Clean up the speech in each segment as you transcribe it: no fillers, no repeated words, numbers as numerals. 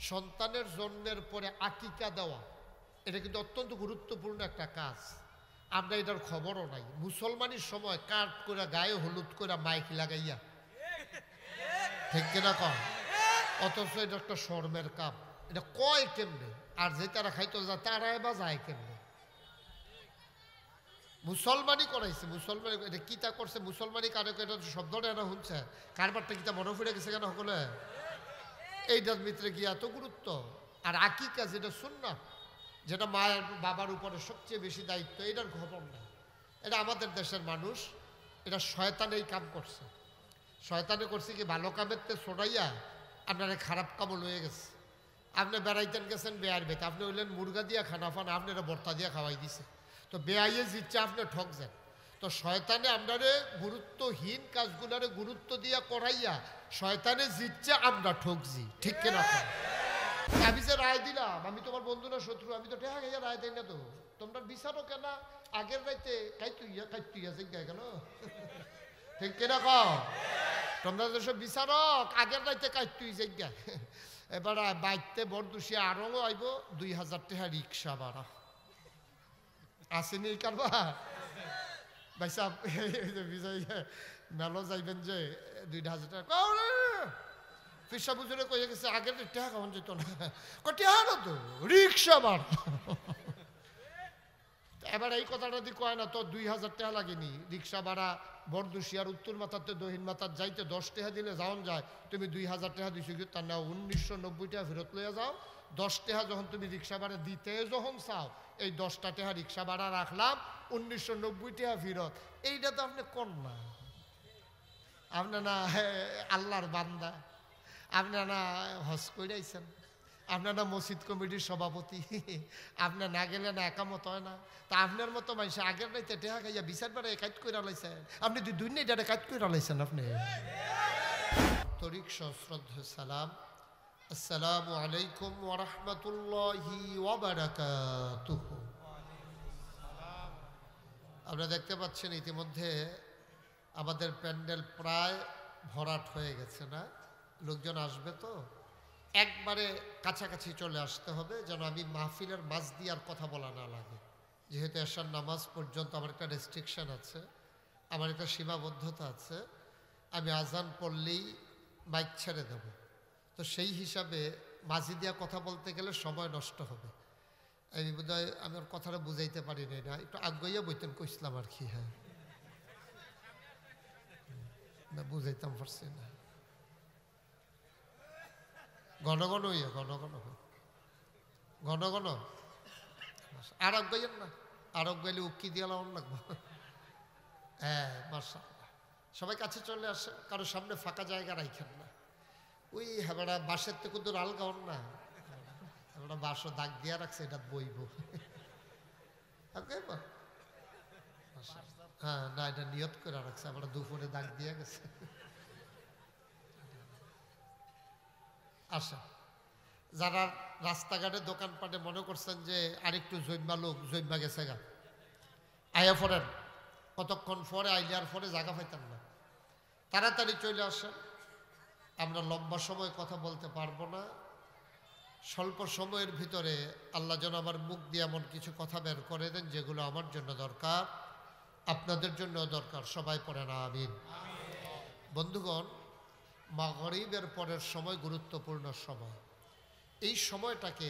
সন্তানের জন্মের পরে আকিকা দেওয়া এটা কিন্তু অত্যন্ত গুরুত্বপূর্ণ একটা কাজ। আমরা এটার খবরও নাই। মুসলমানের সময় কাট করে গায়ে হলুদ করে মাইক লাগাইয়া, ঠিক কিনা কম, অথচ এটা একটা শর্মের কাম। এটা কয় কেমনে? আর যে তারা খাইতো যায় তারা বা যায় কেমনে? মুসলমানই করাইছে, মুসলমানি এটা কিতা করছে, মুসলমানই কারো এটা শব্দটা এনে শুনছে, কারবারটা কিতা মনে ফিরে গেছে কেন সকলে? এইটার ভিতরে কি এত গুরুত্ব? আর আকিকা যেটা সুন্নাত, যেটা মায়ের বাবার উপরে সবচেয়ে বেশি দায়িত্ব, এটার খবর নেই। এটা আমাদের দেশের মানুষ, এটা শয়তান এই কাম করছে। শয়তানে করছে কি, ভালো কামের তে ছড়াইয়া আপনারা খারাপ কামও লয়ে গেছে। আপনি বেড়াইতেন গেছেন বেয়ার বেতে, আপনি হইলেন মুরগা দিয়া খানা ফান, আপনারা বর্তা দিয়া খাওয়াই দিছে, তো বেআইয়ে জিতছে, আপনি ঠক যান। তো শয়তানে আপনারে গুরুত্বহীন কাজগুলারে গুরুত্ব দিয়া করাইয়া শয়তানে জিতছে, আমরা ঠকছি, ঠিক কিনা? আমি যে রায় দিলাম, আমি তোমার বন্ধু না শত্রু, আমি তো ঠেহা খাইয়া রায় দেয় না, তো তোমরা বিচারো কেন? আগের রাইতে কাইতুইয়া জিজ্ঞাসা কেন, ঠিক কিনা কও? তোমরা যেসব বিচারক আগের রাইতে কাইতুই জিজ্ঞা, এবার বাইতে বরদুষি আরো আইব 2000 টাকা রিক্সা ভাড়া আসেনি কারবার ভাইসা মেলো যাইবেন যে 2000 টাকা পিসা বুঝলে কয়ে গেছে, আগের টাকা কেমন যেত না, টেহা না তো রিক্সা ভাড়া। এবার এই কথাটা দিয়ে কয় না, তো 2000 টাকা লাগেনি রিক্সা ভাড়া, বরদুষি আর উত্তর মাথাতে দক্ষিণ মাথার যাইতে 10 টাকা দিলে যাওন যায়, তুমি 2000 টাকা দিছো, কিন্তু তার না 1990 টাকা ফেরত লইয়া যাও। 10 টাকা যখন তুমি রিক্সা ভাড়া দিতে যখন চাও, এই 10টা টাকা রিক্সা ভাড়া রাখলাম, 1990 টাকা ফেরত। এইটা তো আপনি কোন না, আপনার না আল্লাহর বান্দা, আপনার না হজ করে আইছেন, আপনার না মসজিদ কমিটির সভাপতি, আপনার না গেলে না একামত হয় না। তা আপনার মতো মানুষ আগের রাইতে টেহা খাইয়া বিচার বেড়ায় কাজ করে লাইছেন, আপনি দুই নেই কাজ করে লাইছেন আপনি। তরিক সশ্রদ্ধ সালাম, আসসালামু আলাইকুম ওয়া রাহমাতুল্লাহি ওয়া বারাকাতুহু। আপনারা দেখতে পাচ্ছেন ইতিমধ্যে আমাদের প্যান্ডেল প্রায় ভরাট হয়ে গেছে, না? লোকজন আসবে তো একবারে কাছাকাছি চলে আসতে হবে, যেন আমি মাহফিলের মাঝ দিয়ে আর কথা বলা না লাগে। যেহেতু এশার নামাজ পর্যন্ত আমার একটা রেস্ট্রিকশান আছে, আমার একটা সীমাবদ্ধতা আছে, আমি আজান পড়লেই মাইক ছেড়ে দেব। তো সেই হিসাবে মাঝি দিয়া কথা বলতে গেলে সময় নষ্ট হবে। আমি বোধহয় আমি ওর কথাটা বুঝাইতে পারি না, একটু আগ্রহীয়া বইতেন কইসলাম আর কি। হ্যাঁ, না বুঝাইতাম পারছি না, ঘন ঘন হইয়া ঘন ঘন ঘন ঘন আরব গাইয়েন না, আরব গাইলে উকি দিয়ে লাউন লাগবো। হ্যাঁ, মাশাআল্লাহ, সবাই কাছে চলে আসে, কারো সামনে ফাঁকা জায়গা রাখেন না। ওই হ্যাঁ বাঁশের থেকে দূর আলগাউন না, আমরা বাঁশও দাগ দিয়া রাখছে, এটা বইব। হ্যাঁ না, এটা নিয়ত করে রাখছে, আমরা দুপুরে দাগ দিয়ে গেছে। আচ্ছা, যারা রাস্তাঘাটে দোকানপাটে মনে করছেন যে আরেকটু জৈম্বা লোক জৈম্বা গেছে গা, আয়া পড়েন, কতক্ষণ পরে আইলে আর পরে জায়গা পাইতাম না, তাড়াতাড়ি চলে আসেন। আমরা লম্বা সময় কথা বলতে পারবো না, স্বল্প সময়ের ভিতরে আল্লাহ যেন আমার মুখ দিয়ে এমন কিছু কথা বের করে দেন যেগুলো আমার জন্য দরকার, আপনাদের জন্য দরকার। সবাই পড়েন আমিন। বন্ধুগণ, মাগরিবের পরের সময় গুরুত্বপূর্ণ সময়। এই সময়টাকে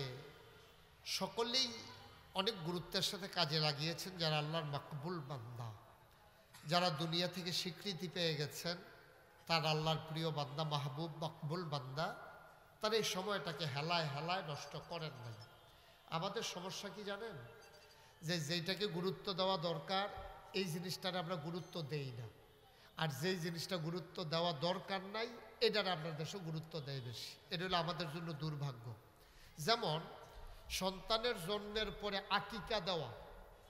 সকলেই অনেক গুরুত্বের সাথে কাজে লাগিয়েছেন, যারা আল্লাহর মাকবুল বান্দা, যারা দুনিয়া থেকে স্বীকৃতি পেয়ে গেছেন, তার আল্লাহর প্রিয় বান্দা, মাহবুব মাকবুল বান্দা, তারা এই সময়টাকে হেলায় হেলায় নষ্ট করেন নাই। আমাদের সমস্যা কি জানেন? যে যেইটাকে গুরুত্ব দেওয়া দরকার এই জিনিসটার আমরা গুরুত্ব দেই না, আর যেই জিনিসটা গুরুত্ব দেওয়া দরকার নাই এটার আপনার দেশে গুরুত্ব দেয় বেশি। এটা হলো আমাদের জন্য দুর্ভাগ্য। যেমন সন্তানের জন্মের পরে আকিকা দেওয়া,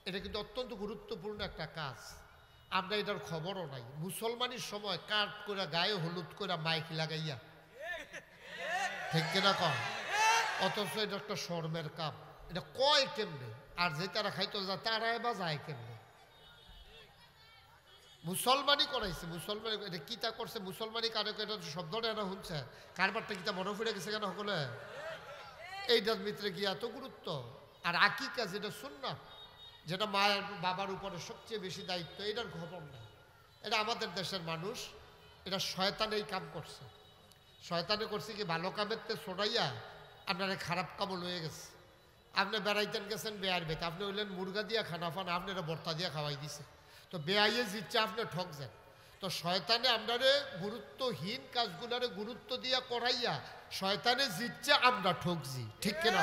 এটা কিন্তু অত্যন্ত গুরুত্বপূর্ণ একটা কাজ। আমরা এটার খবরও নাই। মুসলমানের সময় কাট করে গায়ে হলুদ করে মাইক লাগাইয়া, ঠিক কিনা কম, অথচ এটা একটা শর্মের কাম। এটা কয় কেমনে? আর যে তারা খাইতো যায় তারা বা যায় কেমনে? মুসলমানই করাইছে, মুসলমান এটা কিতা করছে, মুসলমানই কারো এটা শব্দটা এনে শুনছে, কারবারটা কিতা মনে ফিরে গেছে কেন সকলে? এইটার ভিতরে কি এত গুরুত্ব? আর আকিকা যেটা সুন্নাত, যেটা মায়ের বাবার উপরে সবচেয়ে বেশি দায়িত্ব, এটার খবর নেই। এটা আমাদের দেশের মানুষ, এটা শয়তান এই কাম করছে। শয়তানে করছে কি, ভালো কামের তে ছড়াইয়া আপনারা খারাপ কামও লয়ে গেছে। আপনি বেড়াইতেন গেছেন বেয়ার বেতে, আপনি হইলেন মুরগা দিয়া খানা ফান, আপনারা বর্তা দিয়া খাওয়াই দিছে। তো বেয়াইয়ে জিতছে, আপনি ঠক যান। তো শয়তানে আপনারে গুরুত্বহীন কাজগুলারে গুরুত্ব দিয়া করাইয়া শয়তানে জিতছে, আমরা ঠকছি। ঠিক কিনা?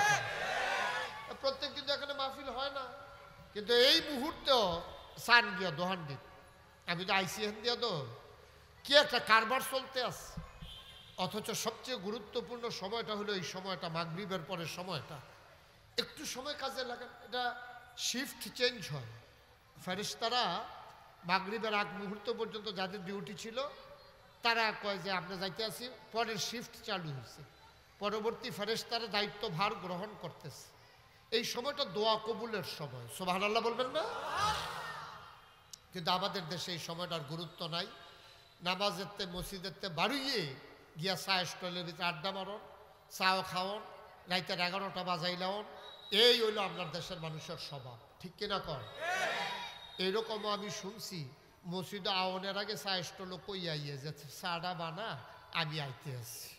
প্রত্যেক দিন এখানে মাহফিল হয় না, কিন্তু এই মুহূর্তেও সান গিয়া দোহান দিন, আমি তো আইসি হেন দিয়া তো কি একটা কারবার চলতে আছে। অথচ সবচেয়ে গুরুত্বপূর্ণ সময়টা হলো এই সময়টা, মাগরিবের পরের সময়টা। একটু সময় কাজে লাগান, এটা শিফট চেঞ্জ হয়। ফেরেশতারা মাগরিবের আগ মুহূর্ত পর্যন্ত যাদের ডিউটি ছিল তারা কয় যে আপনি যাইতে আসি, পরের শিফট চালু হয়েছে, পরবর্তী ফেরেশতারা দায়িত্ব ভার গ্রহণ করতেছে। এই সময়টা দোয়া কবুলের সময়, সুবহানাল্লাহ বলবেন না? কিন্তু আমাদের দেশে এই সময়টার গুরুত্ব নাই। নামাজেরতে মসজিদেরতে বাড়িয়ে গিয়া চা স্টলের ভিতরে আড্ডা মারন, চাও খাওয়ন, রাইতের 11টা বাজাইলাওন, এই হইল আপনার দেশের মানুষের স্বভাব। ঠিক কিনা কর? এইরকমও আমি শুনছি মসজিদে আওয়ানের আগে চা স্টল কইয়া ইয়ে যে চাটা বানা, আমি আইতে আসছি।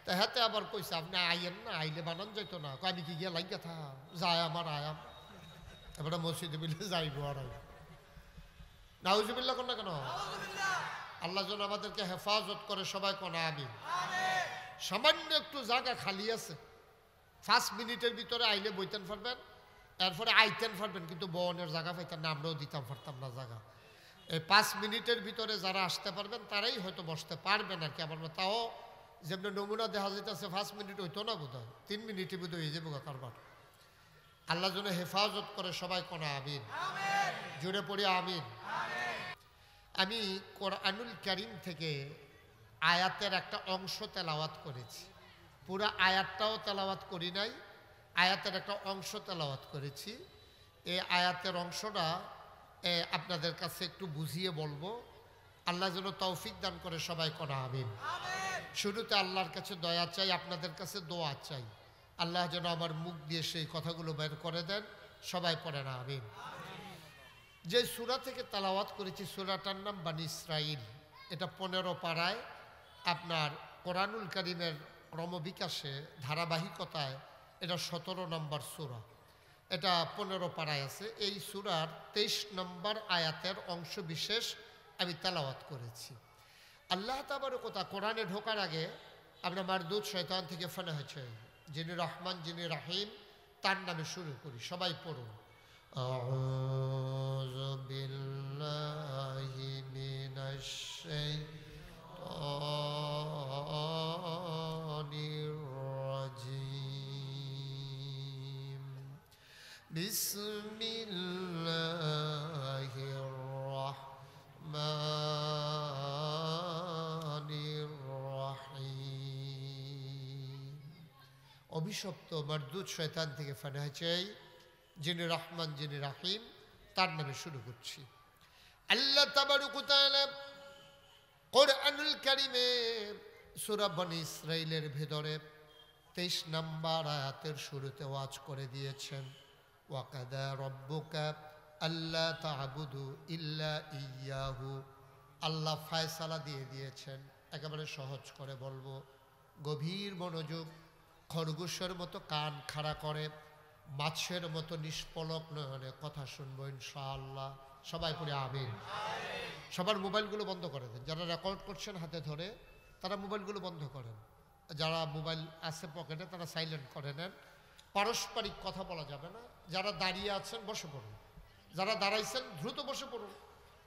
তা হাতে আবার কইছে আপনি আইয়েন না, আইলে বানান যাইতো না। আমি কি গিয়া লাগিয়া থাম, যায় আমার আয়াম, এবারে মসজিদে মিলে যাইব আর নাউজুবিল্লাহ কোন না কেন? আল্লাহ যেন আমাদেরকে হেফাজত করে, সবাই কোন আমিন। সামান্য একটু জায়গা খালি আছে, 5 মিনিটের ভিতরে আইলে বইতেন পারবেন, এরপরে আইতেন পারবেন, কিন্তু বনের জায়গা পাইতেন না, আমরাও দিতাম পারতাম না জায়গা। এই 5 মিনিটের ভিতরে যারা আসতে পারবেন তারাই হয়তো বসতে পারবেন আর কি। আমার তাও যেমন নমুনা দেখা যেতেছে 5 মিনিট হইতো না, বোধ হয় 3 মিনিটের ভিতরে হয়ে যাবো কারবার। আল্লাহ যেন হেফাজত করে, সবাই কোন আমিন। জুড়ে পড়ি আমিন। আমি কোরআনুল কারীম থেকে আয়াতের একটা অংশ তেলাওয়াত করেছি, পুরা আয়াতটাও তেলাওয়াত করি নাই, আয়াতের একটা অংশ তেলাওয়াত করেছি। এই আয়াতের অংশটা আপনাদের কাছে একটু বুঝিয়ে বলবো। আল্লাহ যেন তৌফিক দান করে, সবাই কোন আমিন। শুরুতে আল্লাহর কাছে দয়া চাই, আপনাদের কাছে দোয়া চাই, আল্লাহ যেন আমার মুখ দিয়ে সেই কথাগুলো বের করে দেন, সবাই পড়েন আমিন। যে সূরা থেকে তেলাওয়াত করেছি সূরাটার নাম বানী ইসরাঈল। এটা 15 পারায় আপনার কোরআনুল কারীমের ক্রমবিকাশে ধারাবাহিকতায় এটা 17 নম্বর সূরা, এটা 15 পারায় আছে। এই সূরার 23 নম্বর আয়াতের অংশ বিশেষ আমি তেলাওয়াত করেছি। আল্লাহ তাবারক ওয়া তাআলা কোরআনে ঢোকার আগে আমরা মারদুদ শয়তান থেকে ফানা হয়েছে, যিনি রহমান যিনি রাহিম, তার নামে শুরু করি, সবাই পড়ুন। আউযু বিল্লাহি মিনাশ শাইতানির রাজীম। বিসমিল্লাহির রাহমানির রাহিম। অভিশপ্ত মারদুদ শয়তান থেকে ফানা হয়েছে, যিনি রহমান যিনি রাহিম, তার নামে শুরু করছি। আল্লাহ তাবারক ওয়া তাআলা কোরআনুল কারীমে সূরা বনী ইসরাঈলের ভেতরে 23 নম্বর আয়াতের শুরুতে ওয়াজ করে দিয়েছেন, ওয়া কাদা রাব্বুকা আল্লা তা'বুদু ইল্লা ইয়্যাহু। আল্লাহ ফয়সালা দিয়ে দিয়েছেন, একেবারে সহজ করে বলবো, গভীর মনোযোগ, খরগোশের মতো কান খাড়া করে মাছের মতো নিষ্পলক নয়নে কথা শুনবো ইনশাআল্লাহ। সবাই পড়ে আমিন। সবার মোবাইলগুলো বন্ধ করে দেন, যারা রেকর্ড করছেন হাতে ধরে তারা মোবাইলগুলো বন্ধ করেন, যারা মোবাইল আছে পকেটে তারা সাইলেন্ট করে নেন। পারস্পরিক কথা বলা যাবে না। যারা দাঁড়িয়ে আছেন বসে পড়ুন, যারা দাঁড়াইছেন দ্রুত বসে পড়ুন,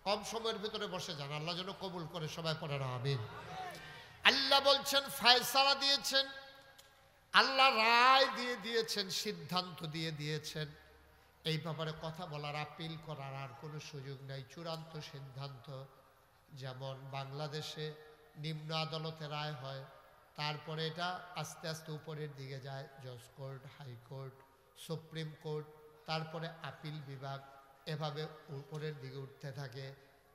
কম সময়ের ভিতরে বসে যান, আল্লাহ যেন কবুল করে, সবাই পড়েন আমিন। আল্লাহ বলছেন ফয়সালা দিয়েছেন, আল্লাহ রায় দিয়ে দিয়েছেন, সিদ্ধান্ত দিয়ে দিয়েছেন। এই ব্যাপারে কথা বলার, আপিল করার আর কোনো সুযোগ নাই, চূড়ান্ত সিদ্ধান্ত। যেমন বাংলাদেশে নিম্ন আদালতে রায় হয়, তারপরে এটা আস্তে আস্তে উপরের দিকে যায়, জজ কোর্ট, হাইকোর্ট, সুপ্রিম কোর্ট, তারপরে আপিল বিভাগ, এভাবে উপরের দিকে উঠতে থাকে।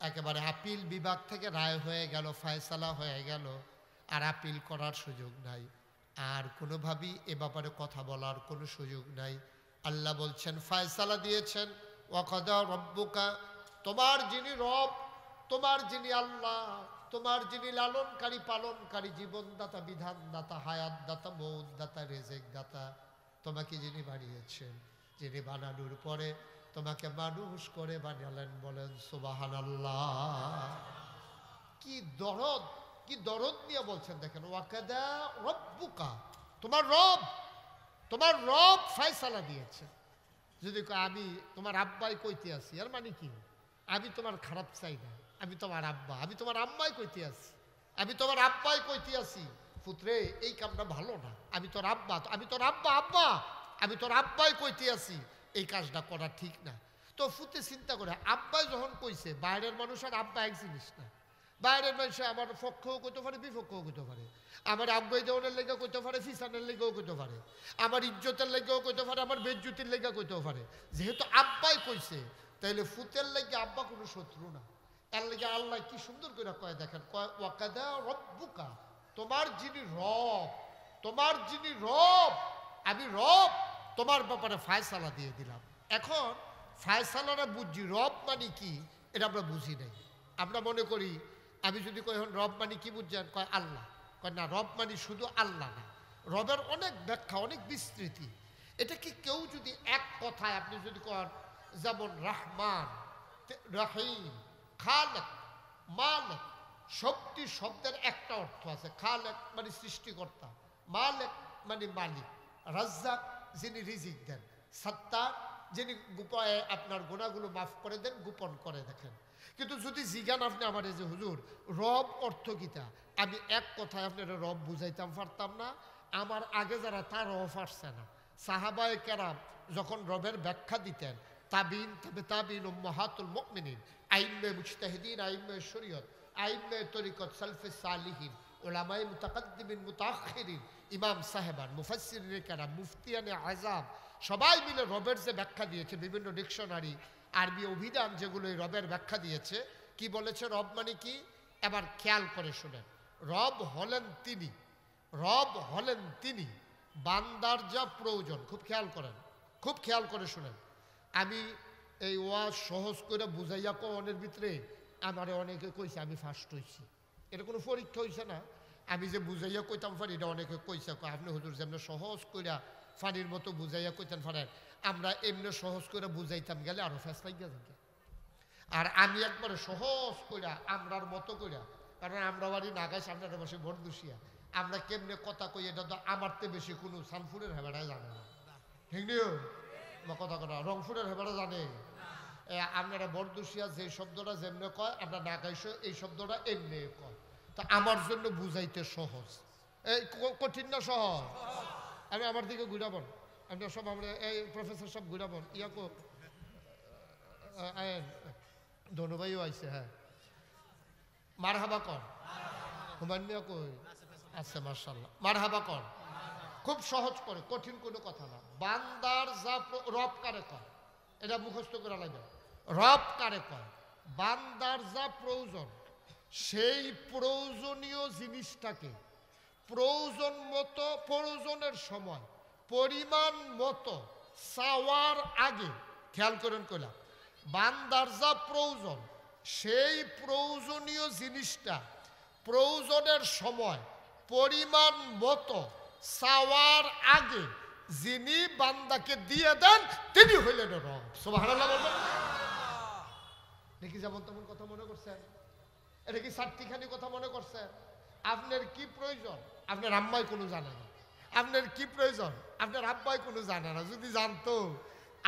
একেবারে আপিল বিভাগ থেকে রায় হয়ে গেল, ফয়সালা হয়ে গেল, আর আপিল করার সুযোগ নাই। আর কোনোভাবেই এ ব্যাপারে কথা বলার কোনো সুযোগ নাই। আল্লাহ বলছেন, ফয়সালা দিয়েছেন, ওয়াকাদা রব্বুকা, তোমার যিনি রব, তোমার যিনি আল্লাহ, তোমার যিনি লালনকারী পালনকারী, জীবনদাতা, বিধানদাতা, হায়াতদাতা, মৌতদাতা, রেজেক দাতা, তোমাকে যিনি বানিয়েছেন, যিনি বানানোর পরে তোমাকে মানুষ করে বানালেন, বলেন সুবহানাল্লাহ। কি দরদ, কি দরদ নিয়ে বলছেন দেখেন, ওয়াকাদা রব্বুকা, তোমার রব, তোমার রব ফয়সালা দিয়েছে। যদি আমি তোমার আব্বাই কইতে আছি, আর মানে কি আমি তোমার খারাপ চাই না, আমি তোমার আব্বা, আমি তোমার আম্মাই কইতে আছি, আমি তোমার আব্বাই কইতে আছি, পুত্রে এই কামটা ভালো না, আমি তোর আব্বা, আমি তোর আব্বা, আব্বা আমি তোর আব্বাই কইতে আছি, এই কাজটা করা ঠিক না। তো ফুতে চিন্তা করে, আব্বাই যখন কইছে, বাইরের মানুষ আর আব্বা এক জিনিস না। বাইরের মানুষে আমার পক্ষও কইতে পারে, বিপক্ষও কইতে পারে, আমার আব্বাই দেওয়ানের লেগেও কইতে পারে, ফিসানের লেগেও কইতে পারে, আমার ইজ্জতের লেগেও কইতে পারে, আমার বেজ্জতির লেগে কইতেও পারে। যেহেতু আব্বাই কইছে, তাইলে ফুতের লেগে আব্বা কোনো শত্রু না। এর লেগে আল্লাহ কি সুন্দর করে কয় দেখেন, কয় ওয়াকাদা রব্বুকা, তোমার যিনি রব, তোমার যিনি রব, আমি রব, তোমার ব্যাপারে ফয়সালা দিয়ে দিলাম। এখন ফয়সালাটা বুঝছি, রব মানে কি এটা আমরা বুঝি নাই। আমরা মনে করি, আমি যদি কই এখন রব মানে কি বুঝছেন, কয় আল্লাহ, কয় না রব মানে শুধু আল্লাহ না, রবের অনেক ব্যাখ্যা, অনেক বিস্তৃতি। এটা কি কেউ যদি এক কথায় আপনি যদি কন, যেমন রহমান, রহিম, খালেক, মালেক, শক্তি শব্দের একটা অর্থ আছে, খালেক মানে সৃষ্টিকর্তা, মালেক মানে মালিক, রাজ্জাক যিনি রিজিক দেন, সত্তার যিনি আপনার গুনাহগুলো মাফ করে দেন, গোপন করে দেখেন। কিন্তু যদি জিজ্ঞান আপনি আমার এই যে হুজুর রব অর্থ কিতা, আমি এক কথায় আপনার রব বুঝাইতাম পারতাম না, আমার আগে যারা তার রব আসছে না। সাহাবায়ে কেরাম যখন রবের ব্যাখ্যা দিতেন, তাবিন, তবে তাবিন, উম্মাহাতুল মুমিনিন, আইম্মে মুজতাহিদিন, আইম্মে শরীয়ত, আইম্মে তরিকত, সালফে সালিহিন, উলামায়ে মুতাকাদ্দিমিন, মুতাআখিরিন, ইমাম সাহেবান, মুফাসসিরিনে কেরাম, মুফতিয়ানে আযাম, সবাই মিলে রবের যে ব্যাখ্যা দিয়েছে, বিভিন্ন ডিকশনারি, আরবি অভিধান যেগুলো এই রবের ব্যাখ্যা দিয়েছে, কি বলেছে রব মানে কি, এবার খেয়াল করে শুনেন। রব হলেন তিনি, রব হলেন তিনি, বান্দার যা প্রয়োজন, খুব খেয়াল করেন, খুব খেয়াল করে শুনেন। আমি এই ওয়াজ সহজ করে বুঝাইয়া কনের ভিতরে আমারে অনেকে কইছে আমি ফার্স্ট হইছি, এটা কোনো পরীক্ষা হইছে না, আমি যে বুঝাইয়া কইতাম পারি এটা অনেকে কইছে, আপনি হুজুর যেমন সহজ কইরা ফানির মতো বুঝাইয়া কইতেন পারেন, আমরা এমনি সহজ করে বুঝাইতাম গেলে আরো ফেস লাগিয়া থাকে। আর আমি একবারে সহজ কইরা আমরার মতো কইরা, কারণ আমরা বাড়ি নাগাইছি, আপনারা বসে বরদুশিয়া, আমরা কেমনে কথা কই এটা তো আমার তো বেশি কোনো সানফুরের হেবাড়ায় জানে না, ঠিক নিও বা কথা কথা রংপুরের হেবাড়া জানে। আপনারা বরদুশিয়া যে শব্দটা যেমনে কয়, আমরা নাগাইছো এই শব্দটা এমনি কয়, তা আমার জন্য বুঝাইতে সহজ। এই কঠিন না সহজ? আমি আমার দিকে ঘুরাবন, আপনার সব আমরা এই প্রফেসর সব ঘুরাবন, ইয়াকো ধনুভাইও আইছে, হ্যাঁ মারহাবা কর, হুমায়ুন মিয়া কই আছে, মাশাআল্লাহ মারহাবা কর। খুব সহজ করে, কঠিন কোনো কথা না। বান্দার যা রব কারে কয় এটা মুখস্থ করা লাগে। রব কারে কয়, বান্দার যা প্রয়োজন, সেই প্রয়োজনীয় জিনিসটাকে প্রয়োজন মতো, প্রয়োজনের সময়, পরিমাণ মতো চাওয়ার আগে, খেয়াল করেন কইলাম, বান্দার যা প্রয়োজন, সেই প্রয়োজনীয় জিনিসটা প্রয়োজনের সময়, পরিমাণ মতো চাওয়ার আগে যিনি বান্দাকে দিয়ে দেন, তিনি হইলেন রব। সুবহানাল্লাহ বলবেন নাকি? যেমন তেমন কথা মনে করছেন? এটা কি চারটিখানি কথা মনে করছেন? আপনার কি প্রয়োজন আপনার আম্মাই কোনো জানে না, আপনার কি প্রয়োজন আপনার আব্বাই কোনো জানে না। যদি জানতো,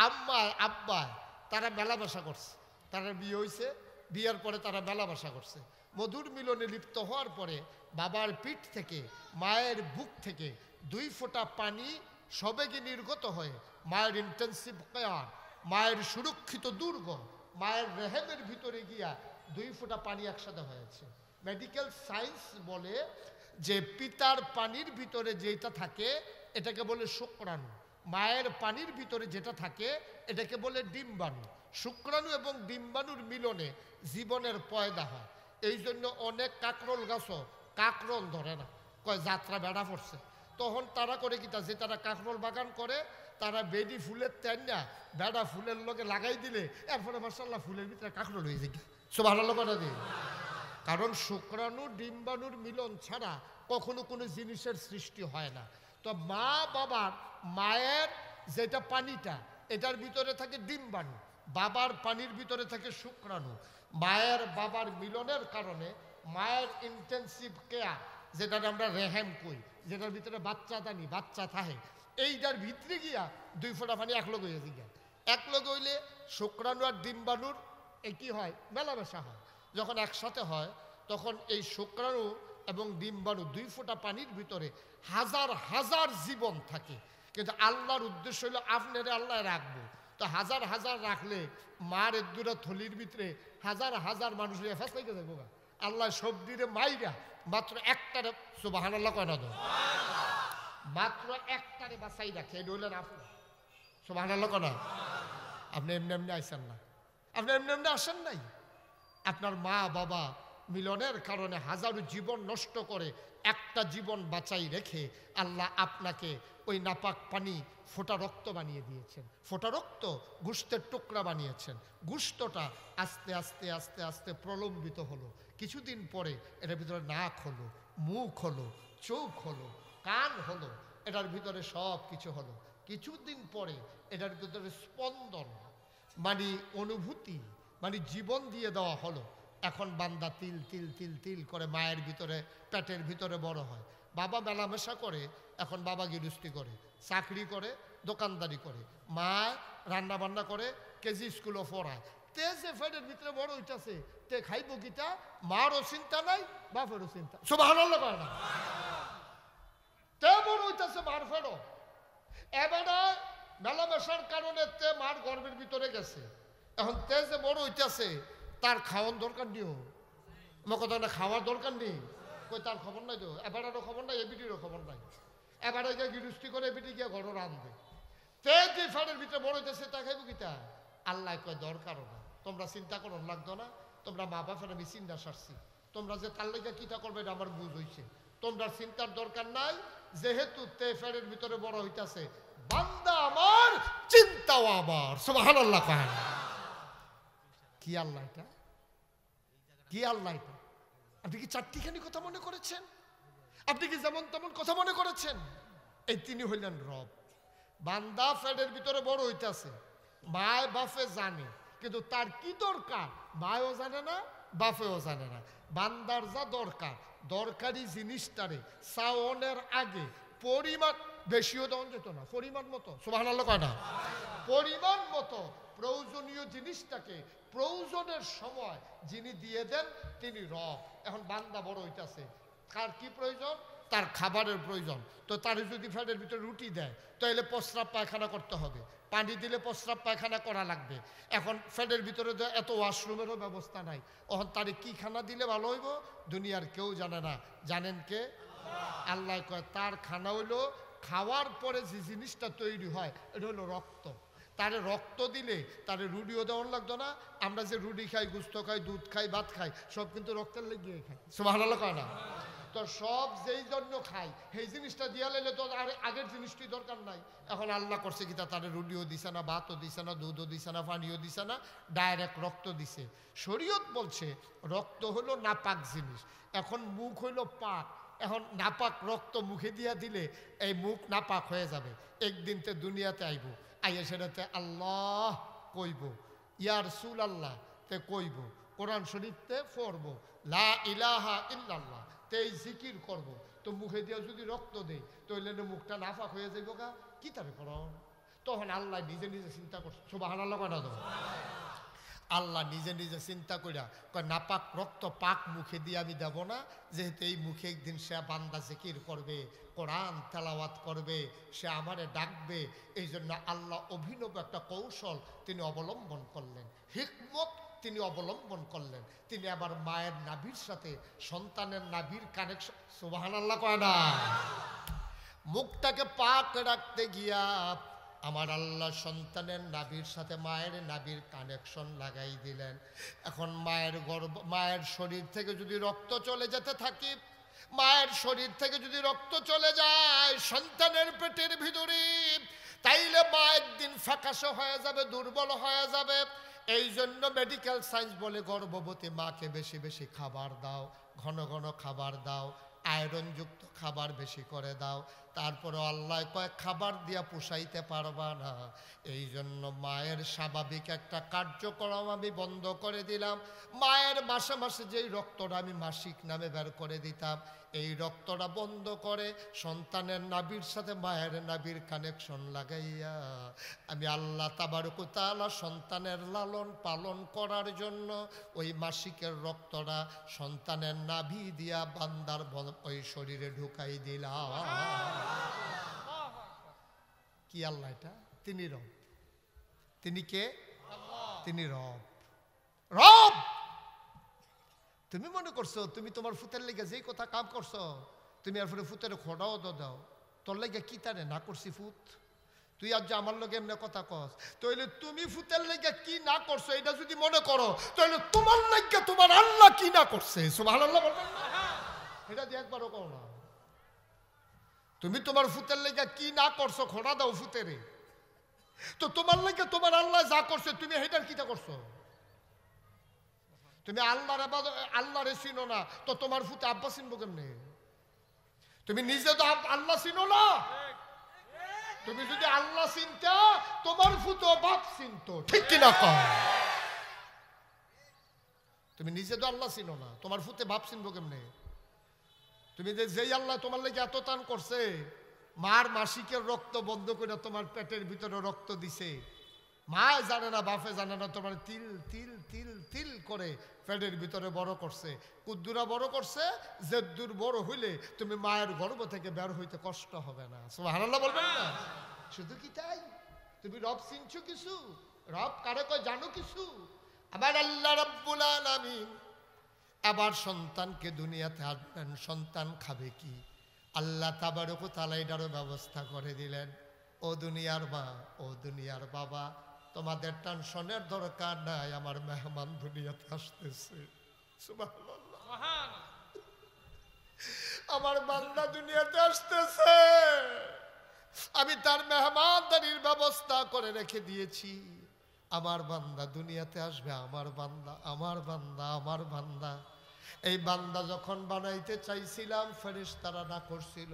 আম্মায় আব্বায় তারা মেলামেশা করছে, তারা বিয়ে হয়েছে, বিয়ের পরে তারা মেলামেশা করছে, মধুর মিলনে লিপ্ত হওয়ার পরে বাবার পিঠ থেকে, মায়ের বুক থেকে 2 ফোঁটা পানি সবেগে নির্গত হয়ে মায়ের ইন্টেন্সিভ কেয়ার, মায়ের সুরক্ষিত দুর্গ, মায়ের রেহেমের ভিতরে গিয়া 2 ফোঁটা পানি একসাথে হয়েছে। মেডিকেল সায়েন্স বলে যে পিতার পানির ভিতরে যেটা থাকে এটাকে বলে শুক্রাণু, মায়ের পানির ভিতরে যেটা থাকে এটাকে বলে ডিম্বাণু। শুক্রাণু এবং ডিম্বাণুর মিলনে জীবনের পয়দা হয়। এই জন্য অনেক কাকরোল গাছও কাকরোল ধরে না, কয় যাত্রা বেড়া পড়ছে। তখন তারা করে কিতা যে তারা কাঁকরোল বাগান করে তারা বেডি ফুলের তেল না বেড়া ফুলের লগে লাগাই দিলে এরপরে মাশাআল্লাহ ফুলের ভিতরে কাঁকরোল হয়ে যায়। সুবহানাল্লাহ কথা দিই। কারণ শুক্রাণু ডিম্বাণুর মিলন ছাড়া কখনো কোনো জিনিসের সৃষ্টি হয় না। তো মা বাবার মায়ের যেটা পানিটা এটার ভিতরে থাকে ডিম্বাণু, বাবার পানির ভিতরে থাকে শুক্রাণু। মায়ের বাবার মিলনের কারণে মায়ের ইন্টেন্সিভ কেয়ার, যেটা আমরা রেহেম কই, যেটার ভিতরে বাচ্চা দানি বাচ্চা থাকে, এইটার ভিতরে গিয়া 2 ফোঁটা পানি এক লগ হয়ে যায়। এক লগ হইলে শুক্রাণু আর ডিম্বাণুর কি হয়, মেলামেশা হয়। যখন একসাথে হয় তখন এই শুক্রাণু এবং ডিম্বাণু 2 ফোঁটা পানির ভিতরে হাজার হাজার জীবন থাকে। কিন্তু আল্লাহর উদ্দেশ্য হলো আপনারে আল্লাহ রাখবো। তো হাজার হাজার রাখলে মার একদুরা থলির ভিতরে হাজার হাজার মানুষের এফাস লেগে যাবো। আল্লাহ সব দিনে মাইরা মাত্র একটারে, সুবহানাল্লাহ কয় না তো, মাত্র একটারে বাঁচাই রাখে। এটা হইলেন আপনি, সুবহানাল্লাহ কয় না। আপনি এমনি এমনি আইসেন না, আপনি এমনি এমনি আসেন নাই। আপনার মা বাবা মিলনের কারণে হাজারো জীবন নষ্ট করে একটা জীবন বাঁচাই রেখে আল্লাহ আপনাকে ওই নাপাক পানি ফোঁটা রক্ত বানিয়ে দিয়েছেন। ফোঁটা রক্ত গোশতের টুকরা বানিয়েছেন। গোশতটা আস্তে আস্তে আস্তে আস্তে প্রলম্বিত হলো। কিছুদিন পরে এটার ভিতরে নাক হলো, মুখ হলো, চোখ হলো, কান হলো, এটার ভিতরে সব কিছু হলো। কিছুদিন পরে এটার ভিতরে স্পন্দন মানে অনুভূতি মানে জীবন দিয়ে দেওয়া হলো। এখন বান্দা তিল তিল তিল তিল করে মায়ের ভিতরে পেটের ভিতরে বড় হয়। বাবা মেলামেশা করে, এখন বাবা গৃহস্থী করে, চাকরি করে, দোকানদারি করে, মা রান্না বান্না করে, কেজি স্কুলও পড়ায়। তে যে পেটের ভিতরে বড় হইতাছে তে খাইব কিটা, মারও চিন্তা নাই বাপেরও চিন্তা, সুবহানাল্লাহ করে না। তে বড় হইতাছে মার ফেরো, এবারে মেলামেশার কারণে তে মার গর্ভের ভিতরে গেছে। এখন তে যে বড় হইতাছে তার খাওয়ার দরকার নেই, আমার কথা না, খাওয়ার দরকার নেই, কই তার খবর নাই তো, এবারেরও খবর নাই, এবিটিরও খবর নাই। এবারে গিয়ে গৃহস্থী করে এবিটি গিয়ে ঘর রাঁধবে। তে যে ফাড়ের ভিতরে বড় হইতেছে তা খাইব কিতা, আল্লাহ কয় দরকারও না, তোমরা চিন্তা করো লাগতো না, তোমরা মা বাপের আমি চিন্তা সারছি, তোমরা যে তার লেগে কিতা করবে এটা আমার বুঝ হইছে, তোমরা চিন্তার দরকার নাই। যেহেতু তে ফেরের ভিতরে বড় হইতাছে, বান্দা আমার চিন্তাও আমার, সুবহানাল্লাহ কয় না। কি আল্লাহ এটা, কি আল্লাহ এটা? আপনি কি চারটিখানি কথা মনে করেছেন? আপনি কি যেমন তেমন কথা মনে করেছেন? এই তিনি হইলেন রব। বান্দা ফেডের ভিতরে বড় হইতাছে, মায় বাপে জানে, কিন্তু তার কি দরকার মায়ও জানে না, বাপেও জানে না। বান্দার যা দরকার, দরকারি জিনিসটারে সাওনের আগে পরিমাণ বেশিও দেওয়া যেত না, পরিমাণ মতো, সুবহানাল্লাহ কয় না, পরিমাণ মতো প্রয়োজনীয় জিনিসটাকে প্রয়োজনের সময় যিনি দিয়ে দেন তিনি রব। এখন বান্দা বড় হইতাছে, কার কি প্রয়োজন? তার খাবারের প্রয়োজন। তো তার যদি ফ্যাটের ভিতরে রুটি দেয় তাহলে প্রস্রাব পায়খানা করতে হবে, পানি দিলে প্রস্রাব পায়খানা করা লাগবে। এখন ফ্যাটের ভিতরে এত ওয়াশরুমেরও ব্যবস্থা নাই, এখন তারে কি খানা দিলে ভালো হইব দুনিয়ার কেউ জানে না, জানেন কে? আল্লাহ কয় তার খানা হইলো খাওয়ার পরে যে জিনিসটা তৈরি হয় এটা হলো রক্ত। তারে রক্ত দিলে তারে রুটিও দেওয়ার লাগতো না। আমরা যে রুটি খাই, গুস্ত খাই, দুধ খাই, ভাত খাই, সব কিন্তু রক্তের লেগে খাই, সুবহানাল্লাহ কয় না। তো সব যেই জন্য খাই সেই জিনিসটা দিয়া লাইলে তো আর আগের জিনিসটি দরকার নাই। এখন আল্লাহ করছে কি তারে রুটিও দিছে না, ভাতও দিছে না, দুধও দিছে না, পানিও দিছে না, ডাইরেক্ট রক্ত দিছে। শরীয়ত বলছে রক্ত হলো নাপাক জিনিস, এখন মুখ হইলো পাক, এখন নাপাক রক্ত মুখে দিয়া দিলে এই মুখ নাপাক হয়ে যাবে। একদিন তে দুনিয়াতে আইব, আইয়া সেটাতে আল্লাহ কইব, ইয়া রাসূলুল্লাহ তে কইব, কোরআন শরীফতে পড়ব, লা ইলাহা ইল্লাল্লাহ তেই জিকির করব। তো মুখে দিয়ে যদি রক্ত দেই তাহলে মুখটা নাপাক হয়ে যাইব গা, কি তারে করণ? তখন আল্লাহ নিজে নিজে চিন্তা করছে, সুবহানাল্লাহ কয় না তো, আল্লাহ নিজে নিজে চিন্তা করিয়া কয় নাপাক রক্ত পাক মুখে দিয়ে আমি দেব না, যেহেতু এই মুখে একদিন সে বান্দা জিকির করবে, কোরআন তেলাওয়াত করবে, সে আমারে ডাকবে। এই জন্য আল্লাহ অভিনব একটা কৌশল তিনি অবলম্বন করলেন, হিকমত তিনি অবলম্বন করলেন। তিনি আবার মায়ের নাভির সাথে সন্তানের নাভির কানেকশন, সুবহানাল্লাহ কয় না, মুখটাকে পাক রাখতে গিয়া আমার আল্লাহ সন্তানের নাভির সাথে মায়ের নাভির কানেকশন লাগাই দিলেন। এখন মায়ের গর্ভ, মায়ের শরীর থেকে যদি রক্ত চলে যেতে থাকে, মায়ের শরীর থেকে যদি রক্ত চলে যায় সন্তানের পেটের ভিতরে, তাইলে মা একদিন ফ্যাকাশে হয়ে যাবে, দুর্বল হয়ে যাবে। এই জন্য মেডিকেল সায়েন্স বলে গর্ভবতী মাকে বেশি বেশি খাবার দাও, ঘন ঘন খাবার দাও, আয়রনযুক্ত খাবার বেশি করে দাও। তারপরে আল্লাহ কয় খাবার দিয়া পুষাইতে পারবা না, এই জন্য মায়ের স্বাভাবিক একটা কার্যক্রম আমি বন্ধ করে দিলাম। মায়ের মাসে মাসে যেই রক্তটা আমি মাসিক নামে বের করে দিতাম, এই রক্তটা বন্ধ করে সন্তানের নাভির সাথে মায়ের নাভির কানেকশন লাগাইয়া আমি আল্লাহ তাবারক ওয়া তাআলা সন্তানের লালন পালন করার জন্য ওই মাসিকের রক্তটা সন্তানের নাভি দিয়া বান্দার ওই শরীরে ঢুকাই দিলাম। কি আল্লাহ এটা? তিনি রব। তিনি কে? তিনি রব। রব তুমি মনে করছো তুমি তোমার ফুতের লেগে যেই কথা কাম করছো, তুমি আর ফলে ফুতের খোড়াও দাও, তোর লেগে কি তারে না করছি ফুত? তুই আজ আমার লগে এমনি কথা কস, তাহলে তুমি ফুতের লেগে কি না করছো এটা যদি মনে করো, তাহলে তোমার লেগে তোমার আল্লাহ কি না করছে সুবহানাল্লাহ বলবেন না? এটা দিয়ে একবারও কও না। তুমি তোমার ফুতের লেগে কি না করছো খোড়া দাও ফুতেরে, তো তোমার লেগে তোমার আল্লাহ যা করছে তুমি হেটার কিটা করছো? তুমি আল্লাহরে চিনো না, তো তোমার ফুতে আব্বা চিনবো কেমনে? তুমি নিজে তো আল্লাহ চিনো না। তুমি যদি আল্লাহ চিনতা তোমার ফুতো বাপ চিনতো, ঠিক কিনা কও? তুমি নিজে তো আল্লাহ চিনো না, তোমার ফুতে বাপ চিনবো কেমনে? তুমি যেই আল্লাহ তোমার লেগে এত টান করছে, মার মাসিকের রক্ত বন্ধ করে তোমার পেটের ভিতরে রক্ত দিছে, মা জানে না বাপে জানে না, তোমার তিল তিল তিল তিল করে পেটের ভিতরে বড় করছে। কুদ্দুরা বড় করছে, জেদ্দুর বড় হইলে তুমি মায়ের গর্ভ থেকে বের হইতে কষ্ট হবে না। সুবহানাল্লাহ বলবেন না? শুধু কি তাই? তুমি রব চিনছো কিছু? রব কারে কয় জানো কিছু? আবার আল্লাহ রাব্বুল আলামিন আবার সন্তানকে দুনিয়াতে আনলেন, সন্তান খাবে কি? আল্লাহ তাবারক ওয়া তাআলা এটারও ব্যবস্থা করে দিলেন। ও দুনিয়ার মা, ও দুনিয়ার বাবা, তোমাদের টেনশনের দরকার নাই, আমার মেহমান দুনিয়াতে আসতেছে। সুবহানাল্লাহ, আমার বান্দা দুনিয়াতে আসতেছে, আমি তার মেহমানদারির ব্যবস্থা করে রেখে দিয়েছি। আমার বান্দা দুনিয়াতে আসবে, আমার বান্দা, আমার বান্দা, আমার বান্দা। এই বান্দা যখন বানাইতে চাইছিলাম ফেরেশতারা না করছিল,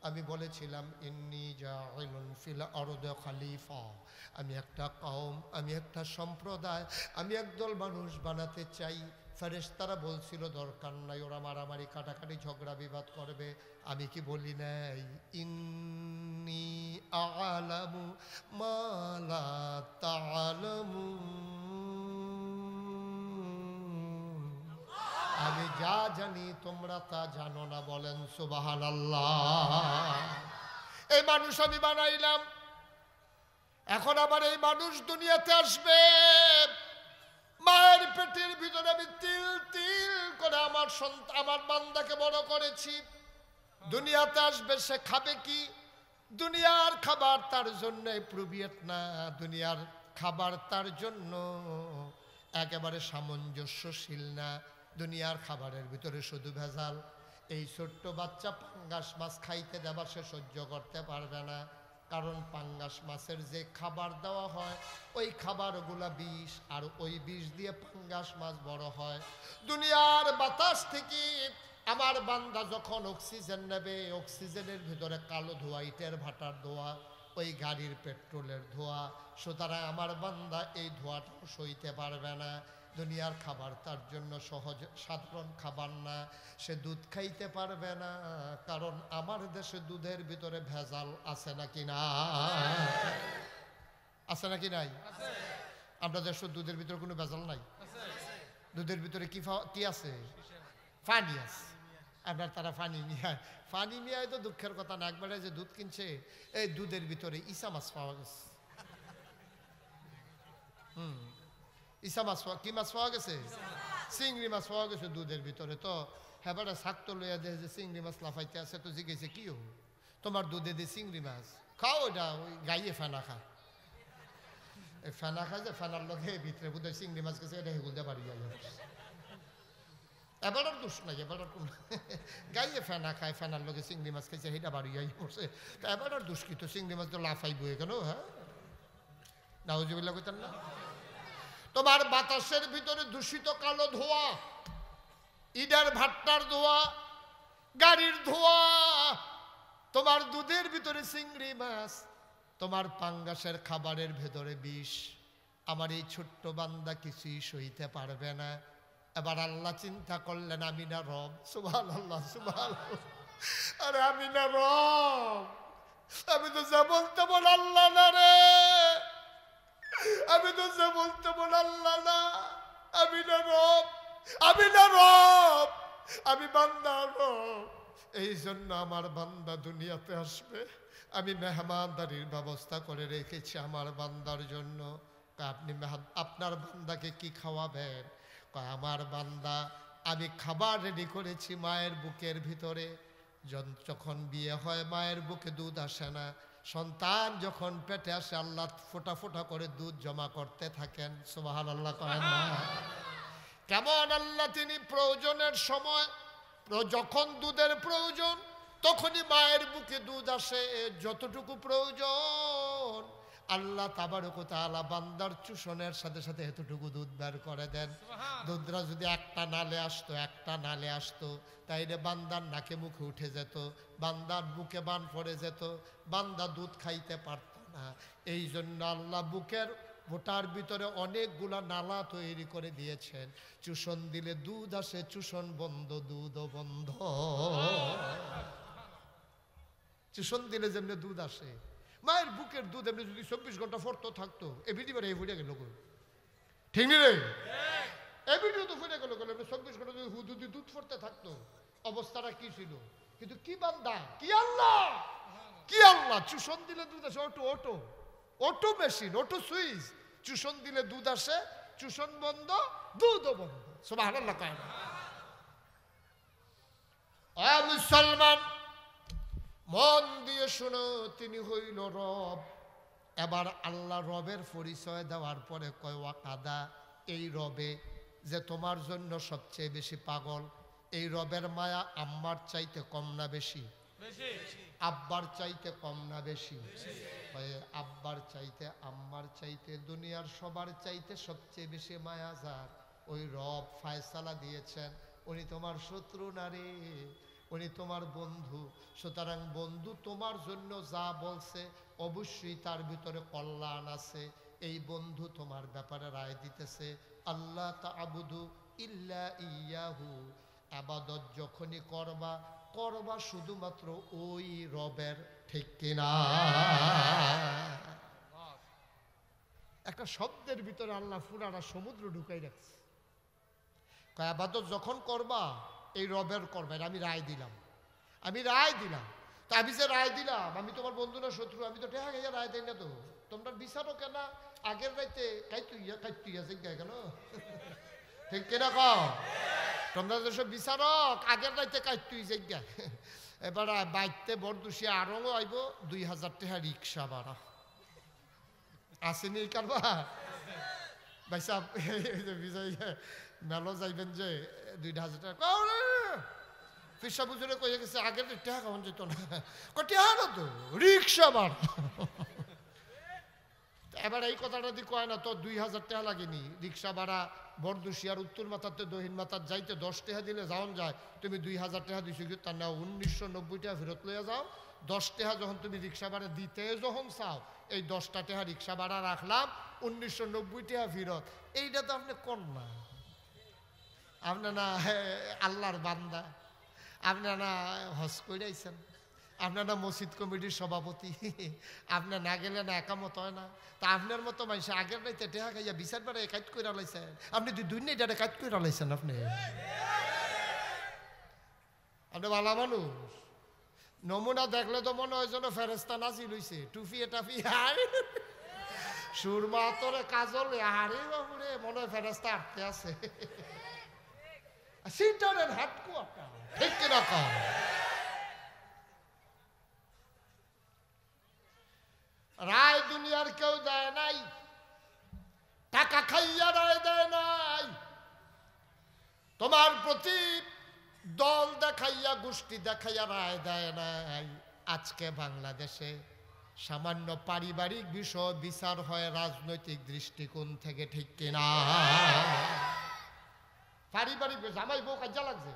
আমি বলেছিলাম ইন্নী জাইলুন ফিল আরদি খলিফা, আমি একটা কওম, আমি একটা সম্প্রদায়, আমি একদল মানুষ বানাতে চাই। ফেরেশতারা বলছিল দরকার নাই, ওরা মারামারি কাটাকাটি ঝগড়া বিবাদ করবে। আমি কি বলি নাই ইন্নী আ'লামু মা লা তা'লামুন, আমি যা জানি তোমরা তা জানো না। বলেন সুবহানাল্লাহ। এই মানুষ আমি বানাইলাম, এখন আবার এই মানুষ দুনিয়াতে আসবে। মায়ের পেটের ভিতরে আমি তিল তিল করে আমার বান্দাকে বড় করেছি। দুনিয়াতে আসবে, সে খাবে কি? দুনিয়ার খাবার তার জন্য প্রবিয়েট না, দুনিয়ার খাবার তার জন্য একেবারে সামঞ্জস্যশীল না। দুনিয়ার খাবারের ভিতরে শুধু ভেজাল। এই ছোট্ট বাচ্চা পাঙ্গাস মাছ খাইতে দেবার সে সহ্য করতে পারবে না, কারণ পাঙ্গাস মাছের যে খাবার দেওয়া হয় ওই খাবারগুলা বিষ, আর ওই বিষ দিয়ে পাঙ্গাস মাছ বড় হয়। দুনিয়ার বাতাস থেকে আমার বান্দা যখন অক্সিজেন নেবে, অক্সিজেনের ভিতরে কালো ধোঁয়া, ইটের ভাটার ধোঁয়া, ওই গাড়ির পেট্রোলের ধোঁয়া, সুতরাং আমার বান্দা এই ধোঁয়াটা সইতে পারবে না। দুনিয়ার খাবার তার জন্য সহজ সাধারণ খাবার না, সে দুধ খাইতে পারবে না, কারণ আমার দেশে দুধের ভিতরে ভেজাল আছে নাকি না? আছে নাকি নাই? আমরা দেশে দুধের ভিতরে কোনো ভেজাল নাই। দুধের ভিতরে কি আছে? পানি আছে। আপনার তারা পানি নিয়ে তো দুঃখের কথা না, একবারে যে দুধ কিনছে, এই দুধের ভিতরে ইসা মাছ পাওয়া গেছে। ইসা মাছ, কি মাছ পাওয়া গেছে? চিংড়ি মাছ পাওয়া গেছে দুধের ভিতরে। তো হেবারে শাকতো লইয়া দেয় যে চিংড়ি মাছ লাফাইতে আছে, তো জিজ্ঞেসে কি হো তোমার দুধে দিয়ে চিংড়ি মাছ খাও? ওটা ওই গাইয়ে ফেনা খা, এই ফেনা খায় যে ফেনার লোকে ভিতরে বোধহয় চিংড়ি মাছ গেছে, এটা হেগুলতে পারি। এবারের দোষ নাই, এবারের কোন গাইয়ে ফেনা খায়, ফেনার লোকে চিংড়ি মাছ খাইছে, সেইটা বাড়ি গাই পড়ছে। তা এবারের দোষ কি? তো চিংড়ি মাছ তো লাফাইব কেন? হ্যাঁ, নাউজুবিল্লাহ কইতেন না? তোমার বাতাসের ভিতরে দূষিত কালো ধোঁয়া, ইটার ভাট্টার ধোঁয়া, গাড়ির ধোঁয়া, তোমার দুধের ভিতরে চিংড়ি মাছ, তোমার পাঙ্গাসের খাবারের ভেতরে বিষ। আমার এই ছোট্ট বান্দা কিছুই সইতে পারবে না। এবার আল্লাহ চিন্তা করলেন, আমি না রব? সুবহানাল্লাহ, সুবহানাল্লাহ। আরে আমি না রব? আমি তো যা বলতে বল আল্লাহ না রে, আমি তো যা বলতে বল আল্লাহ না। আমি না রব, আমি না রব, আমি বান্দা রব। এই জন্য আমার বান্দা দুনিয়াতে আসবে, আমি মেহমানদারির ব্যবস্থা করে রেখেছি আমার বান্দার জন্য। আপনি আপনার বান্দাকে কি খাওয়াবেন? আমার বান্দা, আমি খাবার রেডি করেছি মায়ের বুকের ভিতরে। যখন বিয়ে হয় মায়ের বুকে দুধ আসে না, সন্তান যখন পেটে আসে আল্লাহ ফোঁটা ফোঁটা করে দুধ জমা করতে থাকেন। সুবহানাল্লাহ করেন না? কেমন আল্লাহ তিনি প্রয়োজনের সময়, যখন দুধের প্রয়োজন তখনই মায়ের বুকে দুধ আসে যতটুকু প্রয়োজন। আল্লাহ তাবারক ওয়া তাআলা বান্দার চুষণের সাথে সাথে এতটুকু দুধ বের করে দেন। দুধরা যদি একটা নালে আসতো তাইলে বান্দার নাকে মুখে উঠে যেত, বান্দার বুকে বান পড়ে যেত, বান্দা দুধ খাইতে পারত না। এই জন্য আল্লাহ বুকের ওটার ভিতরে অনেকগুলা নালা তৈরি করে দিয়েছেন। চুষণ দিলে দুধ আসে, চুষণ বন্ধ দুধও বন্ধ। চুষণ দিলে যেমনি দুধ আসে, মায়ের বুকের দুধ এমনি যদি 24 ঘন্টা ফরতো থাকতো, এ ভিডিও এই ফুটে গেল, ঠিক নি রে? এই ভিডিও তো ফুটে গেল, 24 ঘন্টা যদি হুদুদি দুধ ফরতে থাকতো অবস্থাটা কি ছিল? কিন্তু কি বান্দা, কি আল্লাহ, কি আল্লাহ! চুষণ দিলে দুধ আসে, অটো মেশিন, অটো সুইচ। চুষণ দিলে দুধ আসে, চুষণ বন্ধ দুধও বন্ধ। সুবহানাল্লাহ কয় না? ও মুসলমান, মন দিয়ে শোনো, তিনি হইল রব। এবার আল্লাহ রবের পরিচয় দেওয়ার পরে কয় ওয়াকাদা, এই রবে যে তোমার জন্য সবচেয়ে বেশি পাগল, এই রবের মায়া আম্মার চাইতে কম না বেশি? আব্বার চাইতে কম না বেশি? আব্বার চাইতে, আম্মার চাইতে, দুনিয়ার সবার চাইতে সবচেয়ে বেশি মায়া যার, ওই রব ফায়সালা দিয়েছেন উনি তোমার শত্রু না রে, উনি তোমার বন্ধু। সুতরাং বন্ধু তোমার জন্য যা বলছে অবশ্যই তার ভিতরে কল্যাণ আছে। এই বন্ধু তোমার ব্যাপারে রায় দিতেছে, আল্লাহ তা'বুদু ইল্লা ইয়াহু, ইবাদত যখনই করবা শুধুমাত্র ওই রবের, ঠিক কিনা? একটা শব্দের ভিতরে আল্লাহ পুরাটা সমুদ্র ঢুকাই রাখছে। ইবাদত যখন করবা এই রবের করবা, আমি রায় দিলাম। তা আমি যে রায় দিলাম, আমি তোমার বন্ধু না শত্রু? আমি তো টেহা খাইয়া রায় দেই না তো। তোমরা বিচারও কেন আগের রাইতে কাইতুইয়া কেন, ঠিক কিনা কও? তোমরা যেসব বিচারক আগের রাইতে কাইতুই জায়গা, এবার বাইতে বরদুষি আরো আইব 2000 টাকা রিক্সা ভাড়া। আসেনি কারবার ভাইসা মেলো যাইবেন যে 2000 টাকা ফিসা বুঝলে কয়ে গেছে, আগের টাকা খাওয়ান যেত না, টেহা না তো, রিক্সা ভাড়া। এবার এই কথাটা দিয়ে কয় না তো 2000 টাকা লাগেনি রিক্সা ভাড়া। বরদুশিয়ার উত্তর মাথাতে দক্ষিণ মাথার যাইতে 10 টাকা দিলে যাওন যায়, তুমি 2000 টাকা দিছো, কিন্তু তার না 1990 টাকা ফেরত লইয়া যাও। 10 টাকা যখন তুমি রিক্সা ভাড়া দিতে যখন চাও, এই 10টা টাকা রিক্সা ভাড়া রাখলাম, 1990 টাকা ফেরত। এইটা তো আপনি কোন না, আপনার না আল্লাহর বান্দা, আপনার না হজ কইরাইছেন, আপনার না মসজিদ কমিটির সভাপতি, আপনার না গেলে না একামত হয় না। তা আপনার মতো মানুষ আগের রাইতে টেহা খাইয়া বিচার বেড়ে কাজ করে লাইছেন, আপনি দুই নেই কাজ করে লাইছেন। আপনি ভালো মানুষ, নমুনা দেখলে তো মনে হয় যেন ফেরেস্তা নাজিল হইছে, টুফিয়ে টাফি সুরমা তোরে কাজল হারে বাবুরে, মনে হয় ফেরেস্তা আটকে আছে। সিন্টারের হেডকোয়ার্টার, ঠিক কিনা কম? রায় দুনিয়ার কেউ দেয় নাই, টাকা খাইয়া রায় দেয় নাই, তোমার প্রতি দল দেখাইয়া গোষ্ঠী দেখাইয়া রায় দেয় নাই। আজকে বাংলাদেশে সামান্য পারিবারিক বিষয় বিচার হয় রাজনৈতিক দৃষ্টিকোণ থেকে, ঠিক কিনা? পারিবারিক জামাই বউ কাজা লাগছে,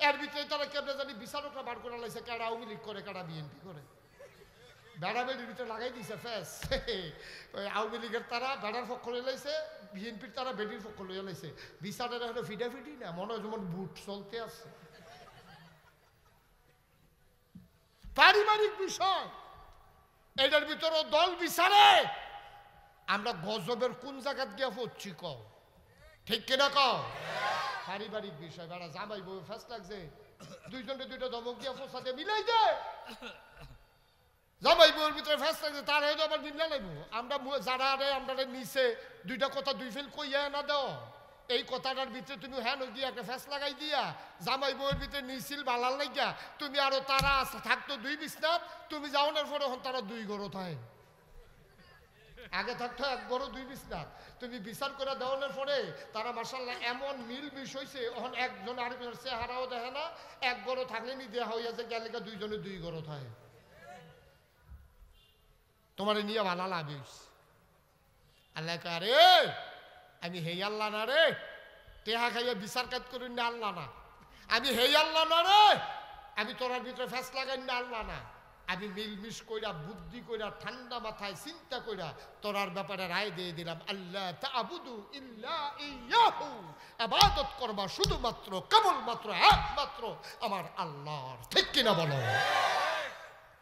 এর ভিতরে তারা কেমনে জানি বিচারকরা বার করে লাইছে, কারা আওয়ামী লীগ করে কারা বিএনপি করে, বেড়া বেড়ির ভিতরে লাগাই দিছে ফেস। আওয়ামী লীগের তারা বেড়ার পক্ষ লই লাইছে, বিএনপির তারা বেডির পক্ষ লইয়া লাইছে। বিচারের হলো ফিডাফিডি না, মনে হয় যেমন বুট চলতে আছে। পারিবারিক বিষয় এটার ভিতরে দল বিচারে। আমরা গজবের কোন জায়গাত গিয়া পড়ছি কও, ঠিক কিনা কও? পারিবারিক বিষয় বেড়া জামাই বউ ফেস লাগছে, দুইজনে দুইটা ধমক দিয়া ফোসাতে মিলাই দে। জামাই বউর ভিতরে ফেস লাগছে, তার হয়তো আবার মিললে লাগবো। আমরা যারা আরে আমরা নিচে দুইটা কথা দুই ফেল কইয়া না দাও, এই কথাটার ভিতরে তুমি হ্যাঁ গিয়া একটা ফেস লাগাই দিয়া জামাই বউয়ের ভিতরে নিছিল বালাল লাগিয়া তুমি আরো তারা থাকতো দুই বিছনাত, তুমি যাওয়ানোর পরে এখন তারা দুই গরো থাকে। আগে থাকতো এক গরো দুই বিছনাত, তুমি বিচার করে দেওয়ানোর পরে তারা মাশাআল্লাহ এমন মিল মিশ হয়েছে, এখন একজন আরেকজনের চেহারাও দেখে না, এক গরো থাকলে নি দেওয়া হইয়াছে গেলে দুইজনে দুই গরো থাকে। তোমার নিয়ে ভালো লাভিস আল্লাহ আরে আমি হেই আল্লাহ না রে, টেহা খাইয়া বিচার কাজ করি না আল্লাহ না, আমি হেই আল্লাহ না রে, আমি তোরার ভিতরে ফেস লাগাই না আল্লাহ না, আমি মিলমিশ কইরা বুদ্ধি কইরা ঠান্ডা মাথায় চিন্তা কইরা তোরার ব্যাপারে রায় দিয়ে দিলাম। আল্লাহ তা'বুদু ইল্লা ইয়াহু, ইবাদত করবা শুধুমাত্র কেবলমাত্র একমাত্র আমার আল্লাহর, ঠিক কিনা বলো?